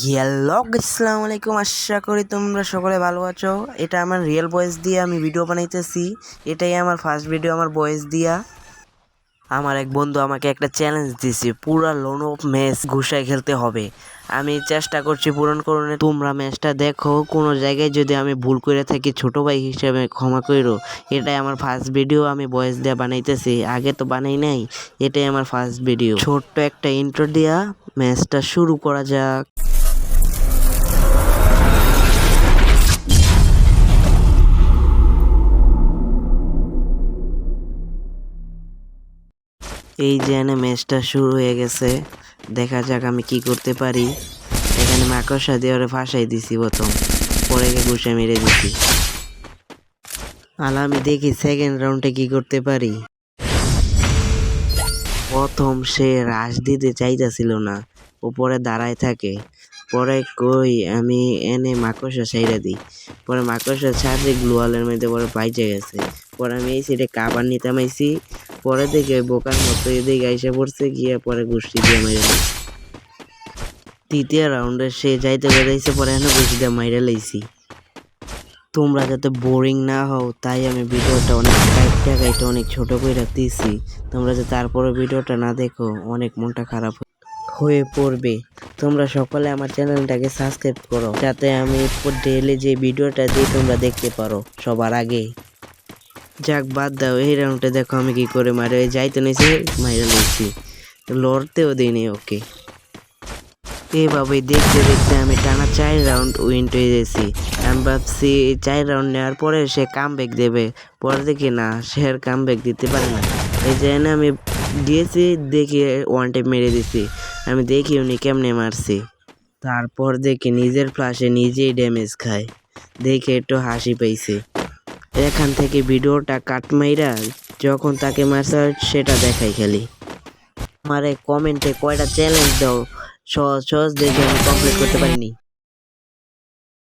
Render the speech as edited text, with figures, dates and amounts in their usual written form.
Hello আসসালামু আলাইকুম, আশা করি তোমরা সকলে ভালো আছো। এটা আমার রিয়েল ভয়েস দিয়ে আমি ভিডিও বানাইতেছি। এটাই আমার ফার্স্ট ভিডিও আমার ভয়েস দিয়া। আমার এক বন্ধু আমাকে একটা চ্যালেঞ্জ দিছে, পুরা লোন অফ ম্যাচ ঘুষায় খেলতে হবে। আমি চেষ্টা করছি পূরণ করুন। তোমরা ম্যাচটা দেখো, কোনো জায়গায় যদি আমি ভুল করে থাকি ছোট ভাই হিসেবে ক্ষমা করো। এটাই আমার ফার্স্ট ভিডিও আমি ভয়েস দিয়ে বানাইতেছি, আগে তো বানাই নাই। এটাই আমার ফার্স্ট ভিডিও। ছোট্ট একটা ইন্ট্রো দিয়া ম্যাচটা শুরু করা যাক। এই যে এনে ম্যাচটা শুরু হয়ে গেছে, দেখা যাক আমি কি করতে পারি। এখানে মাকড়সা দিয়ে ওরে ফাঁসাই দিছি প্রথম, পরে গিয়ে ঘুষে মেরে দিছি। আমি দেখি সেকেন্ড রাউন্ডে কি করতে পারি। প্রথম সে রাশ দিতে চাইতেছিল না, উপরে দাঁড়ায় থাকে। পরে কই আমি এনে মাকড়সা ছাইড়া দিই, পরে মাকড়সা ছাড়ে গ্লোয়ালের মধ্যে পরে বাইচে গেছে। পরে আমি এই সাইডে কাবার নিতে মাইছি, পরে দেখে বোকার মতো এদিকে আইসা পড়ছে, গিয়ে পরে ঘুষি দিয়ে মাইরে লাইছি। তৃতীয় রাউন্ডে সে যাইতে বেড়াইছে, পরে এনে ঘুষি দিয়ে মাইরে লাইছি। তোমরা যাতে বোরিং না হও তাই আমি ভিডিওটা অনেক কাইটা অনেক ছোট করে দিছি। তোমরা যে তারপরে ভিডিওটা না দেখো অনেক মনটা খারাপ হয়ে পড়বে। তোমরা সকলে আমার চ্যানেলটাকে সাবস্ক্রাইব করো, যাতে আমি ডেইলি যে ভিডিওটা দিই তোমরা দেখতে পারো সবার আগে। যাক বাদ দাও, এই রাউন্ডে দেখো আমি কি করে মারে যাইতে নিয়েছি, মাইরে নিয়েছি, লড়তেও দিইনি ওকে। এভাবে দেখতে দেখতে আমি টানা 4 রাউন্ড উইন হয়ে গেছি। আমি ভাবছি 4 রাউন্ড নেওয়ার পরে সে কামব্যাক দেবে, পরে দেখি না, সে আর কামব্যাক দিতে পারে না। এই জন্য আমি গিয়েছি, দেখি ওয়ান টাইম মেরে দিছি। আমি দেখি উনি কেমনে মারছি, তারপর দেখি নিজের ফ্লাশে নিজেই ড্যামেজ খায়, দেখে একটু হাসি পাইছে। এখান থেকে ভিডিওটা কাট মাইরা যখন তাকে মারছে সেটা দেখাই খালি। আমারে কমেন্টে কয়টা চ্যালেঞ্জ দাও, সহজ সহজ দেখে আমি কমপ্লিট করতে পারিনি।